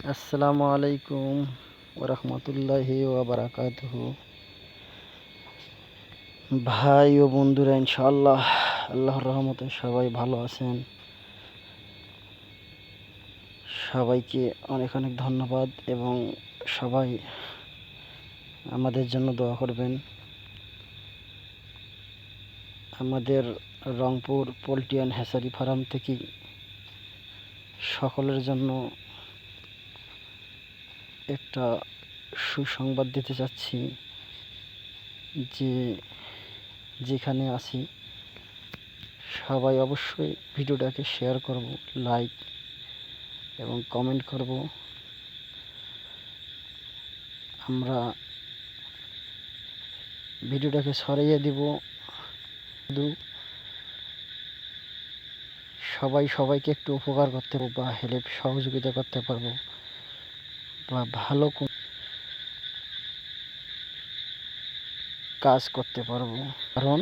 আসসালামু আলাইকুম ওরহমতুল্লাহি ওয়াবারাকাতুহু। ভাই ও বন্ধুরা, ইনশাআল্লাহ আল্লাহর রহমতে সবাই ভালো আছেন। সবাইকে অনেক অনেক ধন্যবাদ এবং সবাই আমাদের জন্য দোয়া করবেন। আমাদের Rangpur poultry and hatchery farm থেকে সকলের জন্য একটা সুসংবাদ দিতে চাচ্ছি যে যেখানে আছি সবাই অবশ্যই ভিডিওটাকে শেয়ার করব, লাইক এবং কমেন্ট করব। আমরা ভিডিওটাকে ছড়িয়ে দিব, সবাই সবাইকে একটু উপকার করতে পারবো বা হেল্প সহযোগিতা করতে পারবো বা ভালো কাজ করতে পারবো। কারণ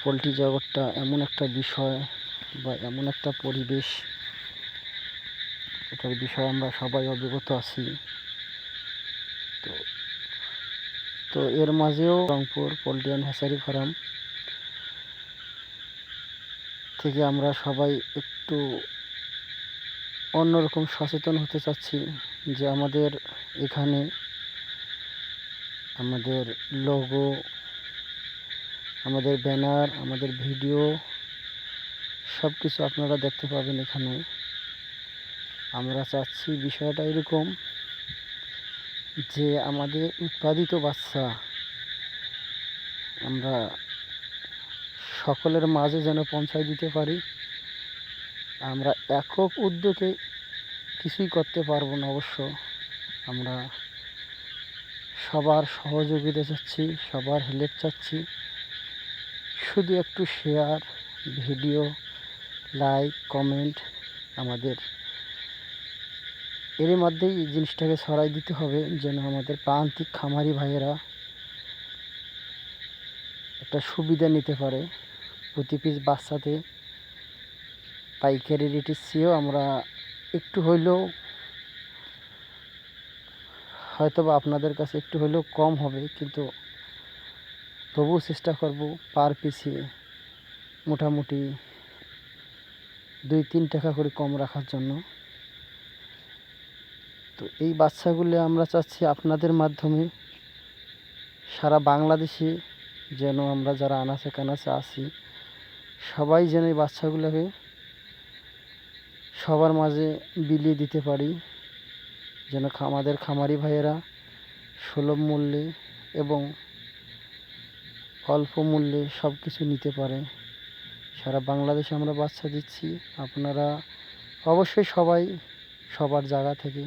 পোলট্রি জগৎটা এমন একটা বিষয় বা এমন একটা পরিবেশ, এটার বিষয়ে আমরা সবাই অবগত আছি। তো এর মাঝেও Rangpur poultry and hatchery farm থেকে আমরা সবাই একটু অন্যরকম সচেতন হতে চাচ্ছি যে আমাদের এখানে আমাদের লোগো, আমাদের ব্যানার, আমাদের ভিডিও সব কিছু আপনারা দেখতে পাবেন এখানে। আমরা চাচ্ছি বিষয়টা এরকম যে আমাদের উৎপাদিত বাচ্চা আমরা সকলের মাঝে যেন পৌঁছায় দিতে পারি। আমরা একক উদ্যোগে কিছুই করতে পারবো না, অবশ্য আমরা সবার সহযোগিতা চাচ্ছি, সবার হেল্প চাচ্ছি। শুধু একটু শেয়ার, ভিডিও, লাইক, কমেন্ট আমাদের এর মধ্যেই এই জিনিসটাকে ছড়াই দিতে হবে যেন আমাদের প্রান্তিক খামারি ভাইয়েরা একটা সুবিধা নিতে পারে। প্রতি পিস বাচ্চাতে পাইকারি রেটের চেয়েও আমরা একটু হইলেও হয়তো বা আপনাদের কাছে একটু হইলেও কম হবে, কিন্তু তবুও চেষ্টা করব পার পিসে মোটামুটি 2-3 টাকা করে কম রাখার জন্য। তো এই বাচ্চাগুলো আমরা চাচ্ছি আপনাদের মাধ্যমে সারা বাংলাদেশে যেন আমরা যারা আনাচে কানাচে আছি সবাই যেন এই বাচ্চাগুলোকে সবার মাঝে বিলিয়ে দিতে পারি, যেন আমাদের খামারি ভাইয়েরা সুলভ মূল্যে এবং অল্প মূল্যে সব কিছু নিতে পারে। সারা বাংলাদেশে আমরা বাচ্চা দিচ্ছি। আপনারা অবশ্যই সবাই সবার জায়গা থেকে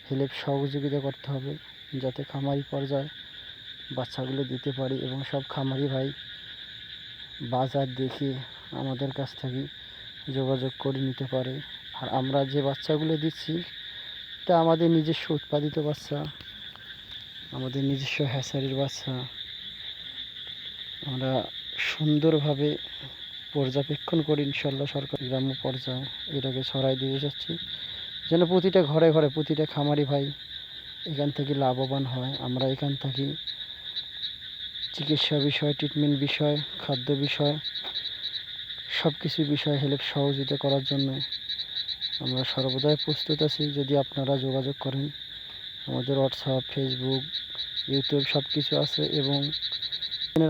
হেল্প সহযোগিতা করতে হবে যাতে খামারি পর্যায়ে বাচ্চাগুলো দিতে পারি এবং সব খামারি ভাই বাজার দেখে আমাদের কাছ থেকে যোগাযোগ করে নিতে পারে। আর আমরা যে বাচ্চাগুলো দিচ্ছি এটা আমাদের নিজস্ব উৎপাদিত বাচ্চা, আমাদের নিজস্ব হ্যাচারির বাচ্চা। আমরা সুন্দরভাবে পর্যবেক্ষণ করি ইনশাল্লাহ সরকার গ্রাম্য পর্যায়ে এটাকে ছড়াই দিয়ে যাচ্ছি যেন প্রতিটা ঘরে ঘরে প্রতিটা খামারি ভাই এখান থেকে লাভবান হয়। আমরা এখান থেকে চিকিৎসা বিষয়, ট্রিটমেন্ট বিষয়, খাদ্য বিষয় সব কিছু বিষয়ে হেল্প সহযোগিতা করার জন্য আমরা সর্বদাই প্রস্তুত আছি। যদি আপনারা যোগাযোগ করেন, আমাদের হোয়াটসঅ্যাপ, ফেসবুক, ইউটিউব সব কিছু আছে এবং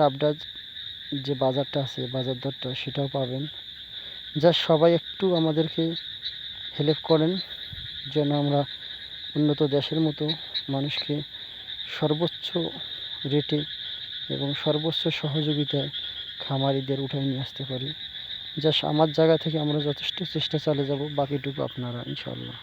আপডেট যে বাজারটা আছে বাজার দরটা সেটাও পাবেন। যা সবাই একটু আমাদেরকে হেল্প করেন যেন আমরা উন্নত দেশের মতো মানুষকে সর্বোচ্চ রেটে এবং সর্বোচ্চ সহযোগিতায় খামারিদের উঠায় নিয়ে আসতে পারি। যা আমার জায়গা থেকে আমরা যথেষ্ট চেষ্টা চালিয়ে যাব, বাকিটুকু আপনারা ইনশাআল্লাহ।